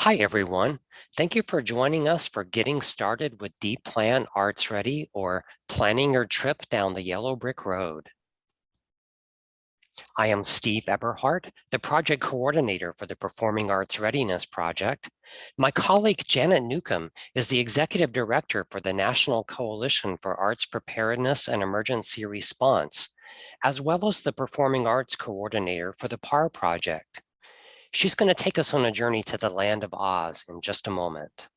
Hi, everyone. Thank you for joining us for Getting Started with dPlan Arts Ready, or Planning Your Trip Down the Yellow Brick Road. I am Steve Eberhardt, the project coordinator for the Performing Arts Readiness Project. My colleague Janet Newcomb is the executive director for the National Coalition for Arts Preparedness and Emergency Response, as well as the Performing Arts coordinator for the PAR project. She's going to take us on a journey to the land of Oz in just a moment.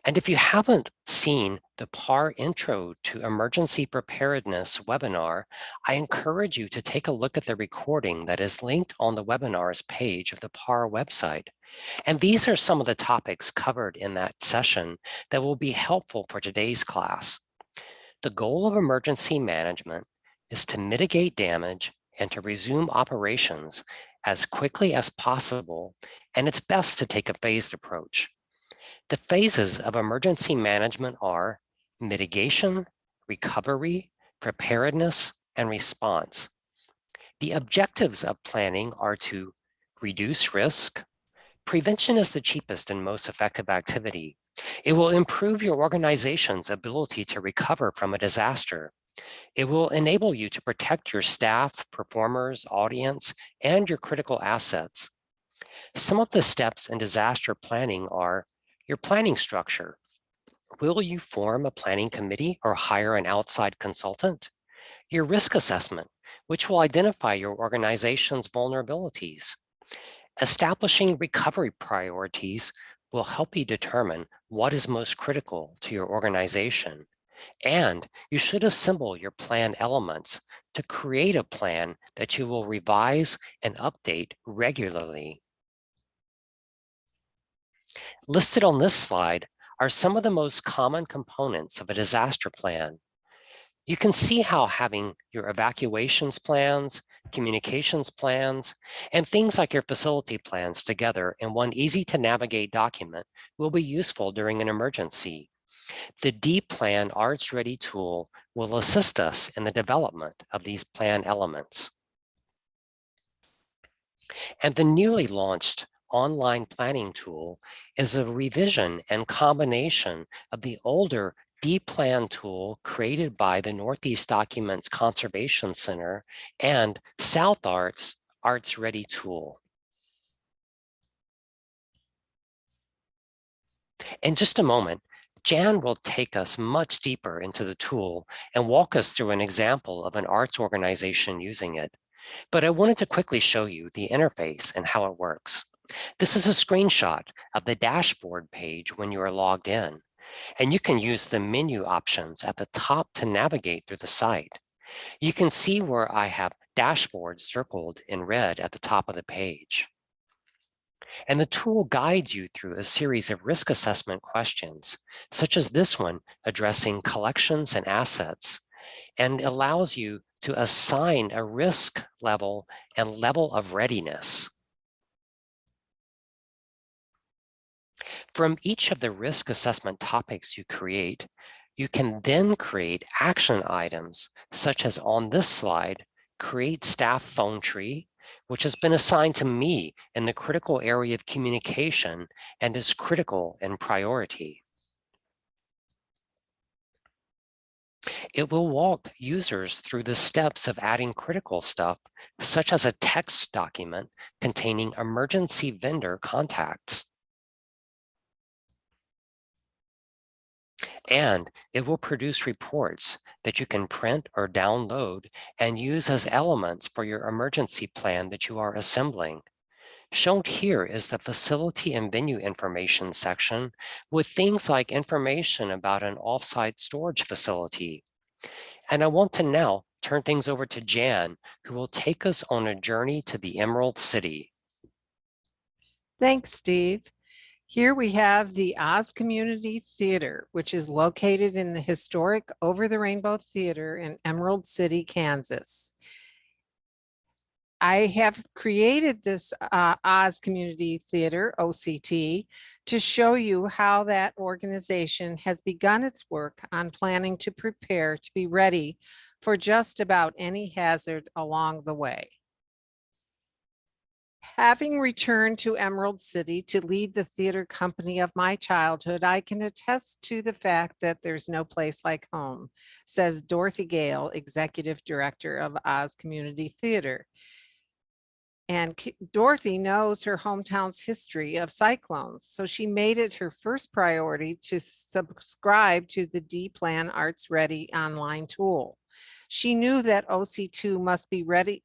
And if you haven't seen the PAR Intro to Emergency Preparedness webinar, I encourage you to take a look at the recording that is linked on the webinars page of the PAR website. And these are some of the topics covered in that session that will be helpful for today's class. The goal of emergency management is to mitigate damage and to resume operations as quickly as possible, and it's best to take a phased approach. The phases of emergency management are mitigation, recovery, preparedness, and response. The objectives of planning are to reduce risk. Prevention is the cheapest and most effective activity. It will improve your organization's ability to recover from a disaster. It will enable you to protect your staff, performers, audience, and your critical assets. Some of the steps in disaster planning are your planning structure. Will you form a planning committee or hire an outside consultant? Your risk assessment, which will identify your organization's vulnerabilities. Establishing recovery priorities will help you determine what is most critical to your organization. And you should assemble your plan elements to create a plan that you will revise and update regularly. Listed on this slide are some of the most common components of a disaster plan. You can see how having your evacuations plans, communications plans, and things like your facility plans together in one easy-to-navigate document will be useful during an emergency. The dPlan Arts Ready tool will assist us in the development of these plan elements. And the newly launched online planning tool is a revision and combination of the older dPlan tool created by the Northeast Documents Conservation Center and South Arts Arts Ready tool. In just a moment, Jan will take us much deeper into the tool and walk us through an example of an arts organization using it. But I wanted to quickly show you the interface and how it works. This is a screenshot of the dashboard page when you are logged in, and you can use the menu options at the top to navigate through the site. You can see where I have dashboards circled in red at the top of the page. And the tool guides you through a series of risk assessment questions, such as this one addressing collections and assets, and allows you to assign a risk level and level of readiness. From each of the risk assessment topics you create, you can then create action items, such as on this slide, create staff phone tree, which has been assigned to me in the critical area of communication and is critical in priority. It will walk users through the steps of adding critical stuff, such as a text document containing emergency vendor contacts. And it will produce reports that you can print or download and use as elements for your emergency plan that you are assembling. Shown here is the facility and venue information section with things like information about an offsite storage facility. And I want to now turn things over to Jan, who will take us on a journey to the Emerald City. Thanks, Steve. Here we have the Oz Community Theater, which is located in the historic Over the Rainbow Theater in Emerald City, Kansas. I have created this Oz Community Theater, OCT, to show you how that organization has begun its work on planning to prepare to be ready for just about any hazard along the way. Having returned to Emerald City to lead the theater company of my childhood, I can attest to the fact that there's no place like home, says Dorothy Gale, Executive Director of Oz Community Theater. And Dorothy knows her hometown's history of cyclones, so she made it her first priority to subscribe to the dPlan Arts Ready online tool. She knew that OCT must be ready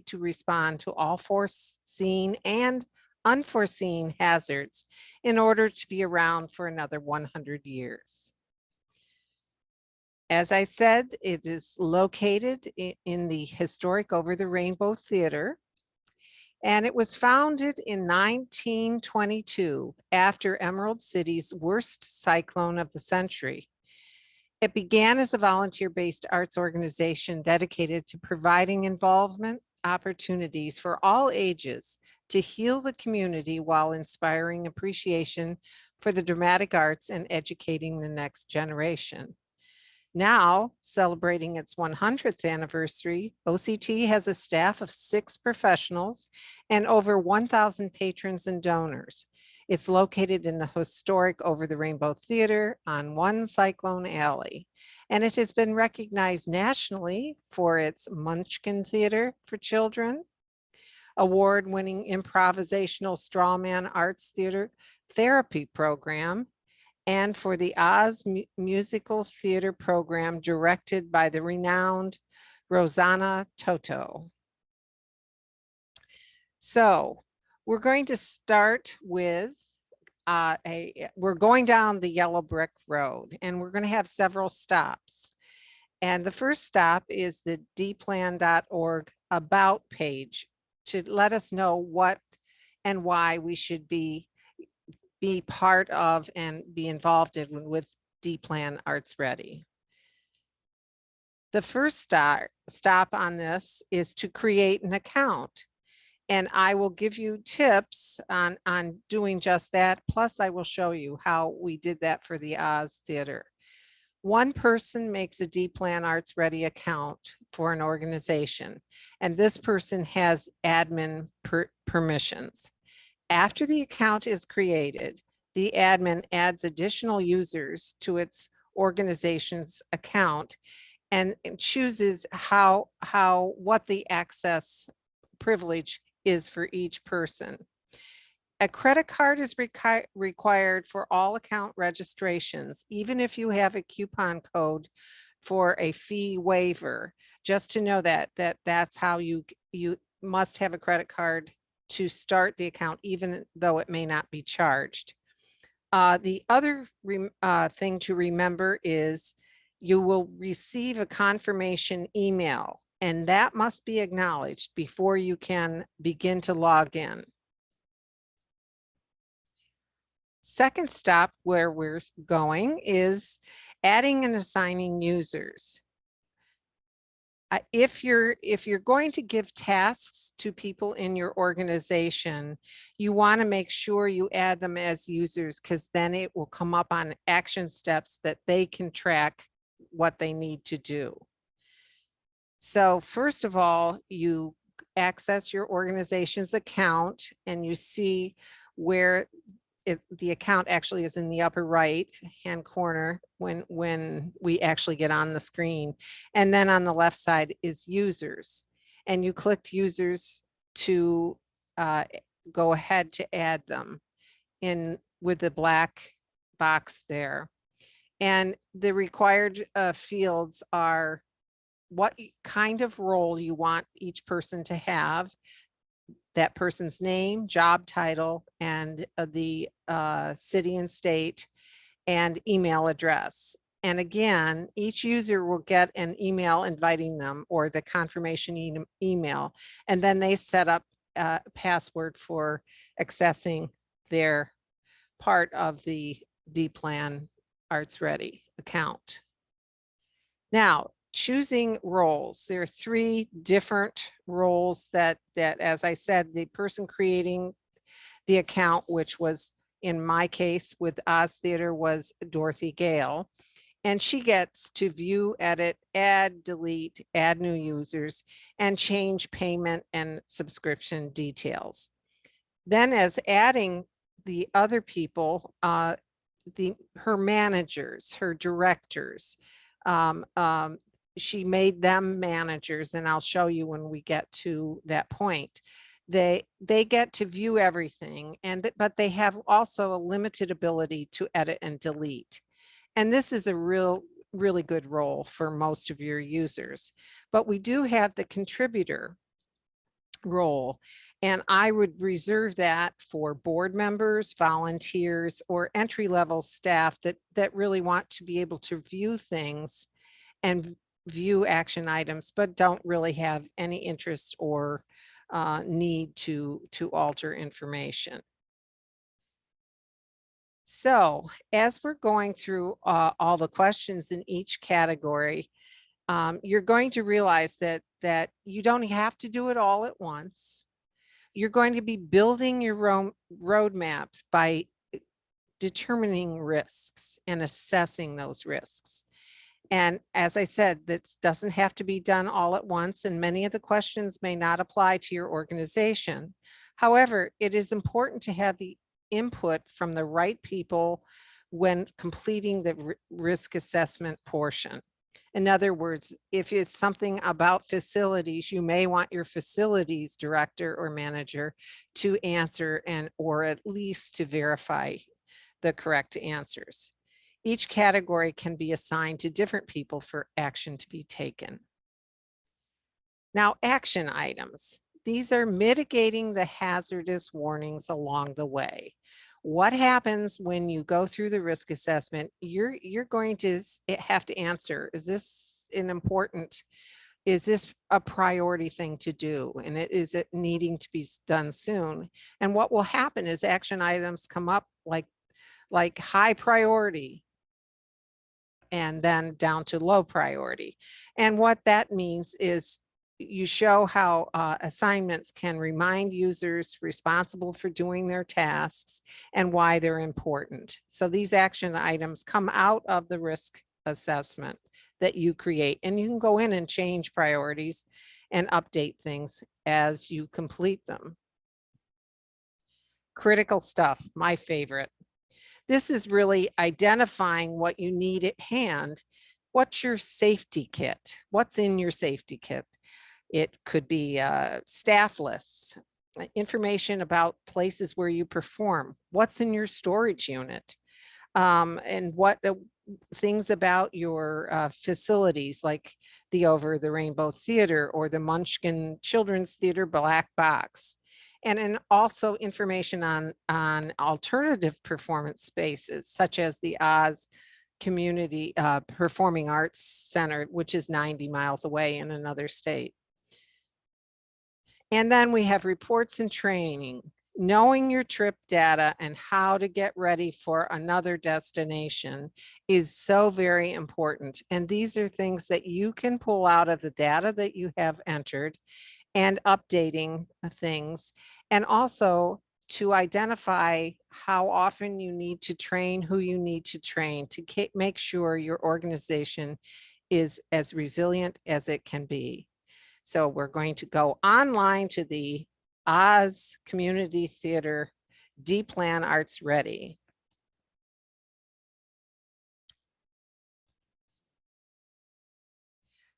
to respond to all foreseen and unforeseen hazards in order to be around for another 100 years. As I said, it is located in the historic Over the Rainbow Theater, and it was founded in 1922 after Emerald City's worst cyclone of the century. It began as a volunteer-based arts organization dedicated to providing involvement opportunities for all ages to heal the community while inspiring appreciation for the dramatic arts and educating the next generation. Now, celebrating its 100th anniversary, OCT has a staff of 6 professionals and over 1,000 patrons and donors. It's located in the historic Over the Rainbow Theater on One Cyclone Alley, and it has been recognized nationally for its Munchkin Theater for Children, award-winning improvisational strawman arts theater therapy program, and for the Oz musical theater program directed by the renowned Rosanna Toto. So we're going to start with we're going down the yellow brick road, and we're going to have several stops. And the first stop is the dplan.org about page to let us know what and why we should be part of and be involved in with dPlan Arts Ready. The first stop on this is to create an account. And I will give you tips on doing just that. Plus, I will show you how we did that for the Oz Theater. One person makes a dPlan Arts Ready account for an organization, and this person has admin permissions. After the account is created, the admin adds additional users to its organization's account and chooses what the access privilege is for each person. A credit card is required for all account registrations, even if you have a coupon code for a fee waiver. Just to know that's how you must have a credit card to start the account, even though it may not be charged. The other thing to remember is you will receive a confirmation email, and that must be acknowledged before you can begin to log in. Second stop where we're going is adding and assigning users. If you're going to give tasks to people in your organization, you want to make sure you add them as users, because then it will come up on action steps that they can track what they need to do. So first of all, you access your organization's account and you see where the account actually is in the upper right hand corner when we actually get on the screen. And then on the left side is users. And you click users to go ahead to add them in with the black box there. And the required fields are what kind of role you want each person to have, that person's name, job title, and the city and state, and email address. And again, each user will get an email inviting them, or the confirmation email, and then they set up a password for accessing their part of the dPlan Arts Ready account. Now, choosing roles. There are 3 different roles that, as I said, the person creating the account, which was in my case with Oz Theater, was Dorothy Gale. And she gets to view, edit, add, delete, add new users, and change payment and subscription details. Then as adding the other people, her managers, her directors, um, um, she made them managers, and I'll show you when we get to that point. They get to view everything, but they have also a limited ability to edit and delete. And this is a really good role for most of your users. But we do have the contributor role, and I would reserve that for board members, volunteers, or entry-level staff that really want to be able to view things and view action items, but don't really have any interest or need to alter information. So as we're going through all the questions in each category, you're going to realize that you don't have to do it all at once. You're going to be building your roadmap by determining risks and assessing those risks. And as I said, this doesn't have to be done all at once, and many of the questions may not apply to your organization. However, it is important to have the input from the right people when completing the risk assessment portion. In other words, if it's something about facilities, you may want your facilities director or manager to answer or at least to verify the correct answers. Each category can be assigned to different people for action to be taken. Now, action items. These are mitigating the hazardous warnings along the way. What happens when you go through the risk assessment? You're going to have to answer, is this is this a priority thing to do? And is it needing to be done soon? And what will happen is action items come up like high priority, and then down to low priority. And what that means is you show how assignments can remind users responsible for doing their tasks and why they're important. So these action items come out of the risk assessment that you create, and you can go in and change priorities and update things as you complete them. Critical stuff, my favorite. This is really identifying what you need at hand. What's your safety kit? What's in your safety kit? It could be staff lists, information about places where you perform, what's in your storage unit, and what things about your facilities, like the Over the Rainbow Theater or the Munchkin Children's Theater Black Box. And also information on alternative performance spaces, such as the Oz Community Performing Arts Center, which is 90 miles away in another state. And then we have reports and training. Knowing your trip data and how to get ready for another destination is so very important. And these are things that you can pull out of the data that you have entered and updating things, and also to identify how often you need to train, who you need to train to make sure your organization is as resilient as it can be. So we're going to go online to the Oz Community Theater dPlan Arts Ready.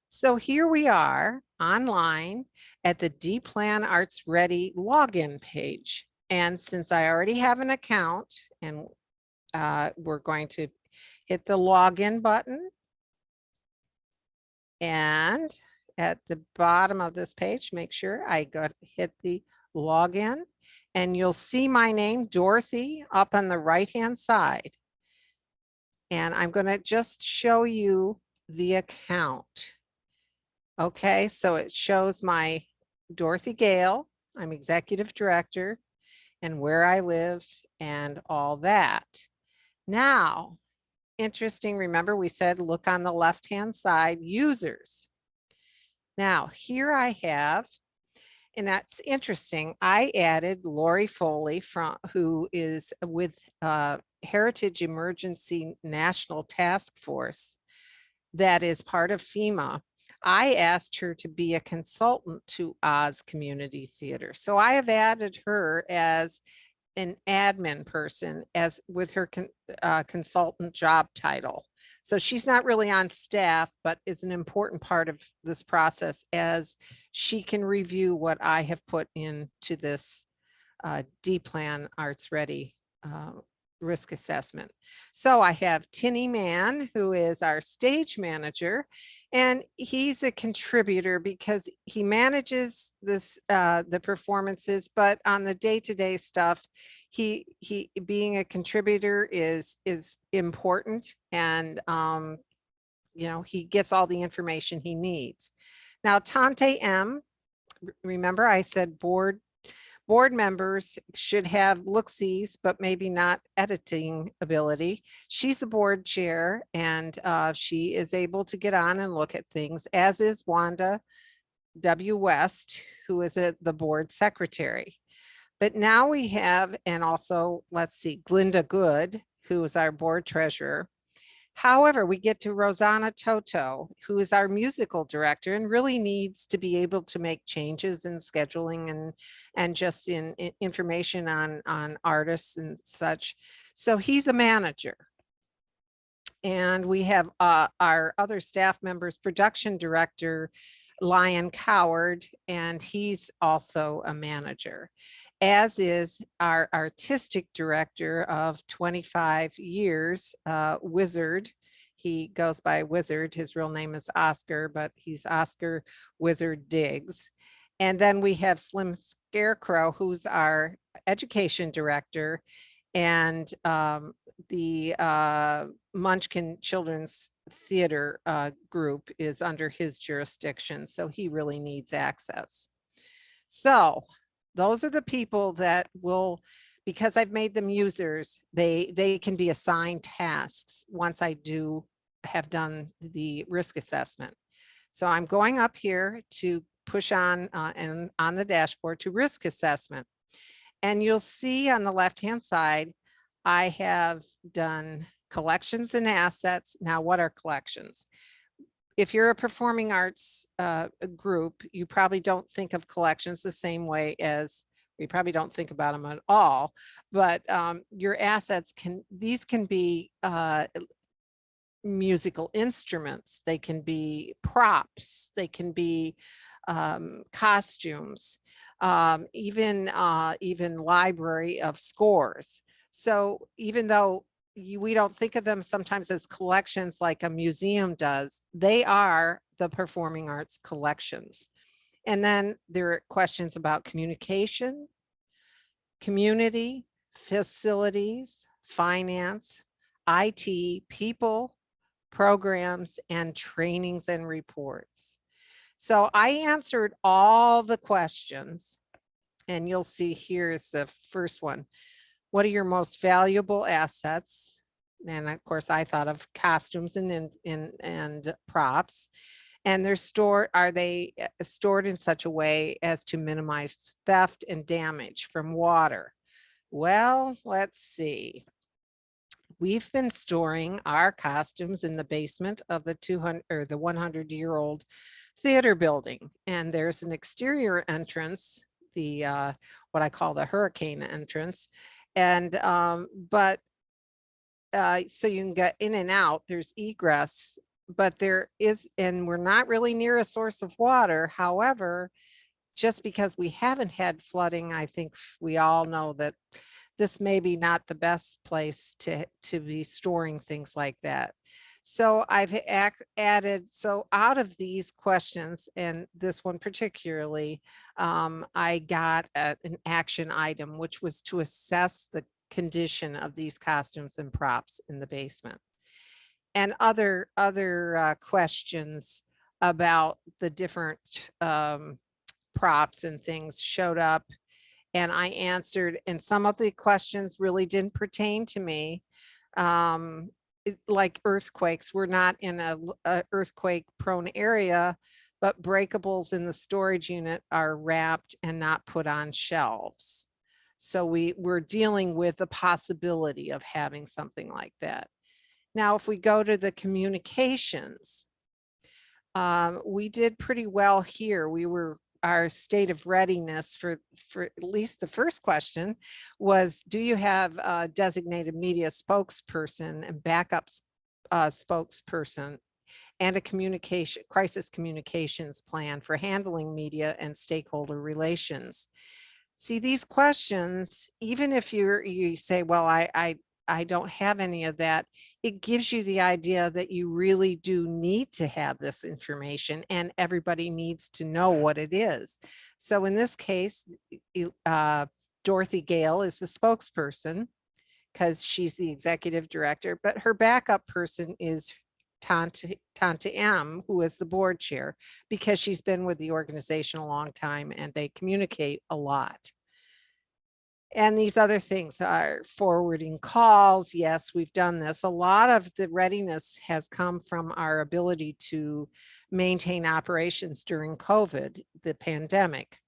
So here we are online at the dPlan Arts Ready login page. And since I already have an account, and we're going to hit the login button. And at the bottom of this page, make sure I hit the login, and you'll see my name, Dorothy, up on the right-hand side. And I'm going to just show you the account. Okay, so it shows my Dorothy Gale. I'm executive director, and where I live and all that. Now, interesting, remember we said look on the left-hand side, users. Now, here I have, and that's interesting, I added Lori Foley, who is with Heritage Emergency National Task Force that is part of FEMA. I asked her to be a consultant to Oz Community Theater. So I have added her as an admin person as with her consultant job title. So she's not really on staff, but is an important part of this process as she can review what I have put into this dPlan Arts Ready risk assessment. So I have Tinny Mann, who is our stage manager, and he's a contributor because he manages this the performances, but on the day-to-day stuff, he being a contributor is important, and you know, he gets all the information he needs. Now, Tante M, remember I said board members should have look-sees, but maybe not editing ability. She's the board chair, and she is able to get on and look at things, as is Wanda W. West, who is the board secretary. But now we have, and also, let's see, Glinda Good, who is our board treasurer. However, we get to Rosanna Toto, who is our musical director and really needs to be able to make changes in scheduling and just in information on artists and such. So he's a manager. And we have our other staff members, production director, Lion Coward, and he's also a manager, as is our artistic director of 25 years, Wizard. He goes by Wizard. His real name is Oscar, but he's Oscar Wizard Diggs. And then we have Slim Scarecrow, who's our education director, and the Munchkin Children's Theater group is under his jurisdiction, so he really needs access. So those are the people that will, because I've made them users, they can be assigned tasks once I have done the risk assessment. So I'm going up here to push on and on the dashboard to risk assessment. And you'll see on the left-hand side, I have done collections and assets. Now, what are collections? If you're a performing arts group, you probably don't think of collections the same way as we probably don't think about them at all. But your assets these can be musical instruments, they can be props, they can be costumes, even library of scores. So even though we don't think of them sometimes as collections like a museum does, they are the performing arts collections. And then there are questions about communication, community, facilities, finance, IT, people, programs, and trainings and reports. So I answered all the questions, and you'll see here is the first one. What are your most valuable assets? And of course, I thought of costumes and props. And are they stored in such a way as to minimize theft and damage from water? Well, let's see. We've been storing our costumes in the basement of the 100-year-old theater building, and there's an exterior entrance, the what I call the hurricane entrance, and so you can get in and out. There's egress, but there is, and we're not really near a source of water. However, just because we haven't had flooding, I think we all know that this may be not the best place to be storing things like that. So I've added, so out of these questions, and this one particularly, I got an action item, which was to assess the condition of these costumes and props in the basement. And other questions about the different props and things showed up, and I answered, and some of the questions really didn't pertain to me. Like earthquakes, we're not in a earthquake prone area, but breakables in the storage unit are wrapped and not put on shelves. So we're dealing with the possibility of having something like that. Now, if we go to the communications, we did pretty well here. Our state of readiness for at least the first question was, do you have a designated media spokesperson and backup spokesperson and a crisis communications plan for handling media and stakeholder relations? See, these questions, even if you say, well, I don't have any of that, it gives you the idea that you really do need to have this information and everybody needs to know what it is. So in this case, Dorothy Gale is the spokesperson because she's the executive director, but her backup person is Tanta M, who is the board chair, because she's been with the organization a long time and they communicate a lot. And these other things are forwarding calls. Yes, we've done this. A lot of the readiness has come from our ability to maintain operations during COVID, the pandemic.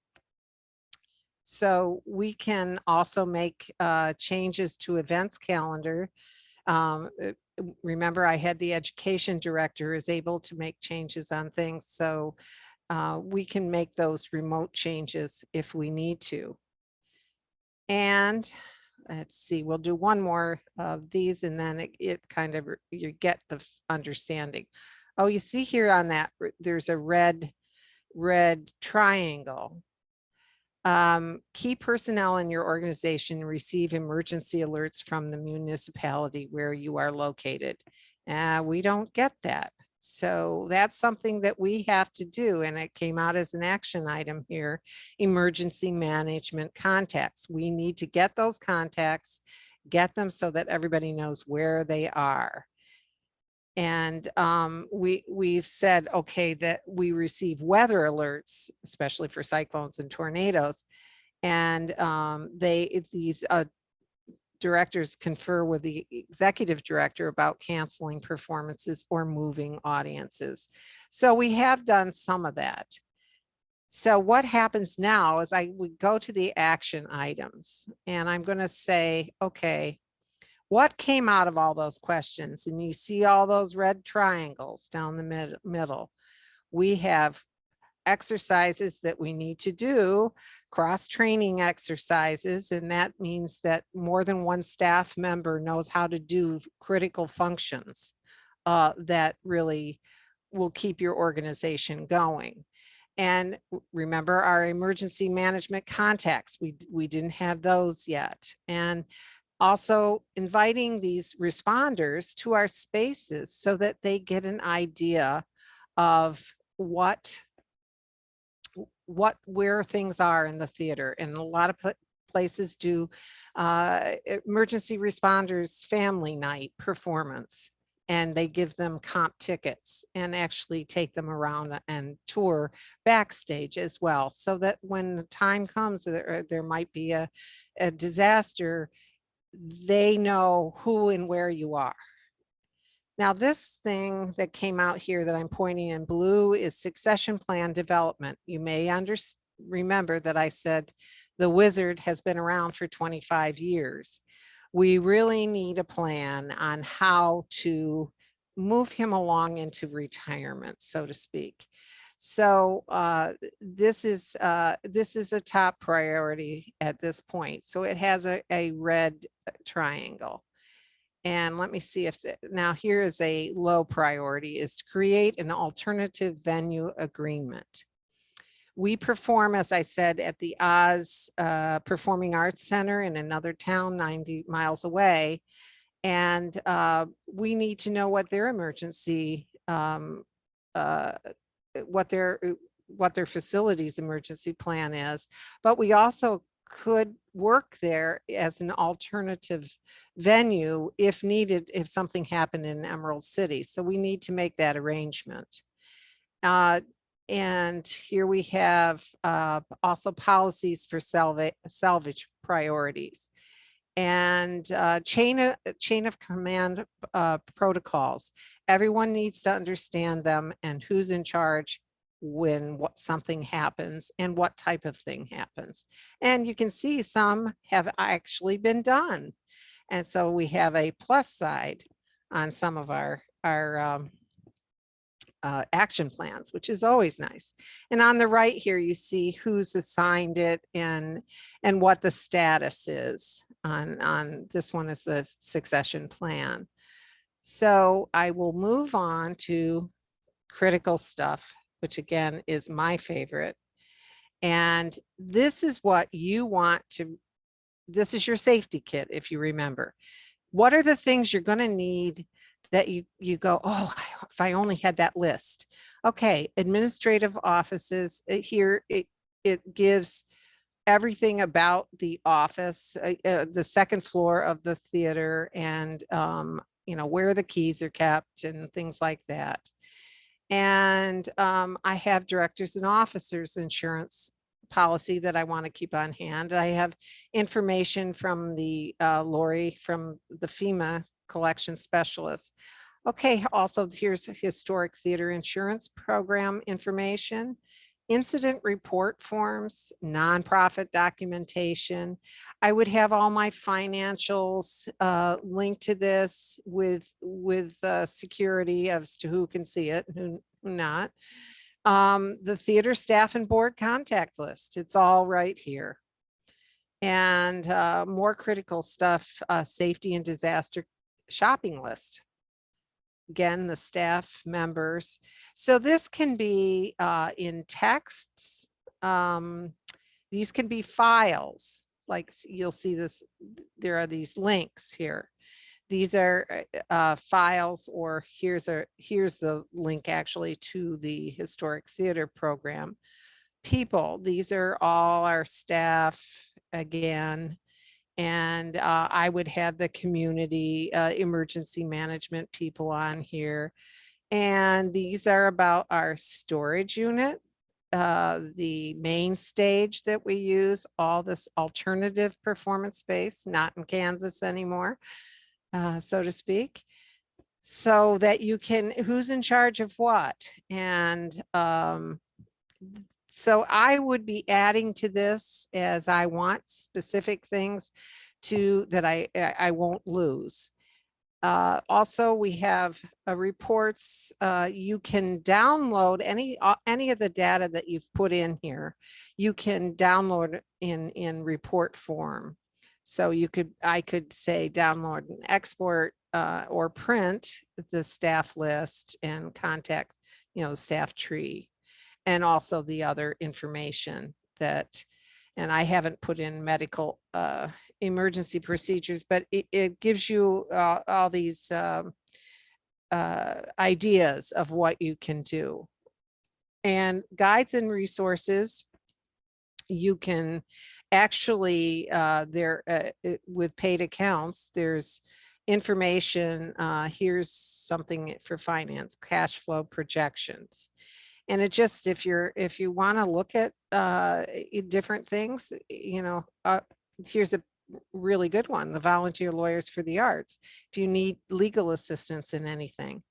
So we can also make changes to events calendar. Remember, I had the education director is able to make changes on things. So we can make those remote changes if we need to. And let's see, we'll do one more of these and then it kind of, you get the understanding. Oh, you see here on that, there's a red triangle. Key personnel in your organization receive emergency alerts from the municipality where you are located. We don't get that. So that's something that we have to do. And it came out as an action item here, emergency management contacts. We need to get those contacts, get them so that everybody knows where they are. And we've said, okay, that we receive weather alerts, especially for cyclones and tornadoes. And these directors confer with the executive director about canceling performances or moving audiences. So we have done some of that. So what happens now is I would go to the action items and I'm going to say, okay, what came out of all those questions? And you see all those red triangles down the middle. We have exercises that we need to do, cross-training exercises, and that means that more than one staff member knows how to do critical functions that really will keep your organization going. And remember our emergency management contacts, we didn't have those yet. And also inviting these responders to our spaces so that they get an idea of where things are in the theater. And a lot of places do emergency responders family night performance, and they give them comp tickets and actually take them around and tour backstage as well, so that when the time comes there might be a disaster, they know who and where you are. Now, this thing that came out here that I'm pointing in blue is succession plan development. You may remember that I said the wizard has been around for 25 years. We really need a plan on how to move him along into retirement, so to speak. So this is a top priority at this point. So it has a red triangle. And let me see if now here is a low priority, is to create an alternative venue agreement. We perform, as I said, at the Oz Performing Arts Center in another town 90 miles away. And we need to know what their emergency, what their facilities emergency plan is. But we also could work there as an alternative venue if needed, if something happened in Emerald City. So we need to make that arrangement. And here we have also policies for salvage priorities and chain of command protocols. Everyone needs to understand them and who's in charge when something happens and what type of thing happens. And you can see some have actually been done. And so we have a plus side on some of our action plans, which is always nice. And on the right here, you see who's assigned it and what the status is on this one is the succession plan. So I will move on to critical stuff, which again is my favorite. And this is what you want to, this is your safety kit, if you remember. What are the things you're going to need that you go, oh, if I only had that list. Okay, administrative offices here, it gives everything about the office, the second floor of the theater, and where the keys are kept and things like that. And I have directors and officers insurance policy that I want to keep on hand. I have information from the Lori from the FEMA collection specialist. Okay, also here's historic theater insurance program information, incident report forms, nonprofit documentation. I would have all my financials linked to this with security as to who can see it and who not. The theater staff and board contact list, it's all right here. And more critical stuff, safety and disaster shopping list. Again, the staff members. So this can be in texts. These can be files, like you'll see this, there are these links here. These are files, or here's the link actually to the historic theater program. People, these are all our staff again. And I would have the community emergency management people on here. And these are about our storage unit, the main stage that we use, all this alternative performance space, not in Kansas anymore, so to speak, so that you can, who's in charge of what. And so I would be adding to this as I want specific things to that I won't lose. Also, we have reports. You can download any of the data that you've put in here. You can download in report form. So I could say download and export or print the staff list and contact, the staff tree, and also the other information that, and I haven't put in medical emergency procedures, but it gives you all these ideas of what you can do. And guides and resources, you can actually, with paid accounts, there's information. Here's something for finance, cash flow projections. And it just, if you want to look at different things, here's a really good one, the Volunteer Lawyers for the Arts. If you need legal assistance in anything,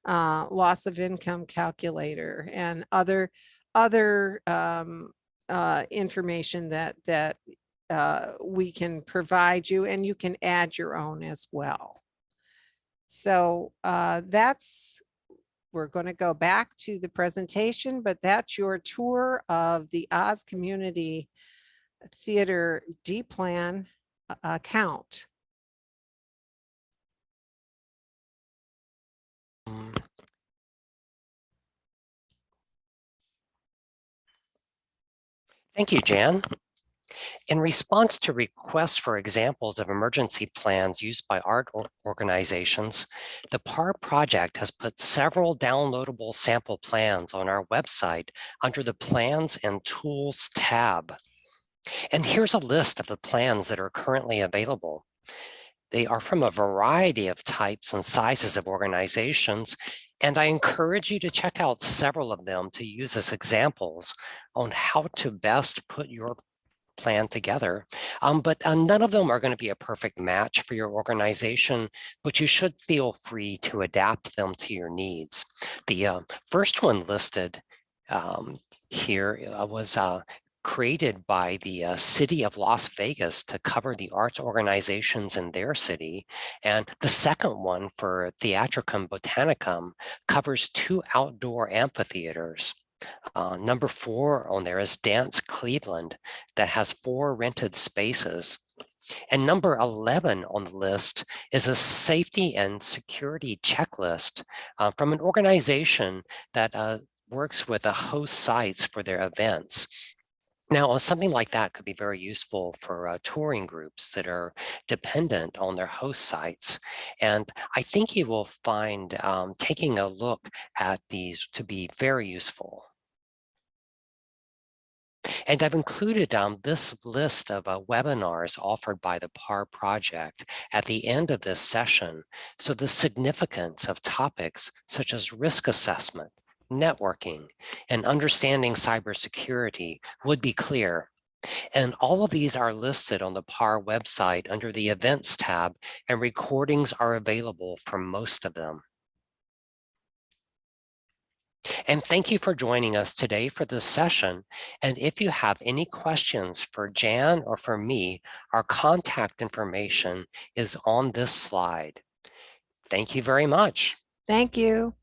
loss of income calculator, and other information that we can provide you, and you can add your own as well. So we're going to go back to the presentation, but that's your tour of the Oz Community Theater dPlan account. Thank you, Jan. In response to requests for examples of emergency plans used by art organizations, the PAR project has put several downloadable sample plans on our website under the Plans and Tools tab. And here's a list of the plans that are currently available. They are from a variety of types and sizes of organizations, and I encourage you to check out several of them to use as examples on how to best put your plan together. But none of them are going to be a perfect match for your organization, but you should feel free to adapt them to your needs. The first one listed um, here was created by the city of Las Vegas to cover the arts organizations in their city. And the second one for Theatricum Botanicum covers 2 outdoor amphitheaters. Number 4 on there is Dance Cleveland that has 4 rented spaces. And number 11 on the list is a safety and security checklist from an organization that works with the host sites for their events. Now, something like that could be very useful for touring groups that are dependent on their host sites. And I think you will find taking a look at these to be very useful. And I've included this list of webinars offered by the PAR project at the end of this session. So the significance of topics such as risk assessment, networking, and understanding cybersecurity would be clear. And all of these are listed on the PAR website under the Events tab, and recordings are available for most of them. And thank you for joining us today for this session. And if you have any questions for Jan or for me, our contact information is on this slide. Thank you very much. Thank you.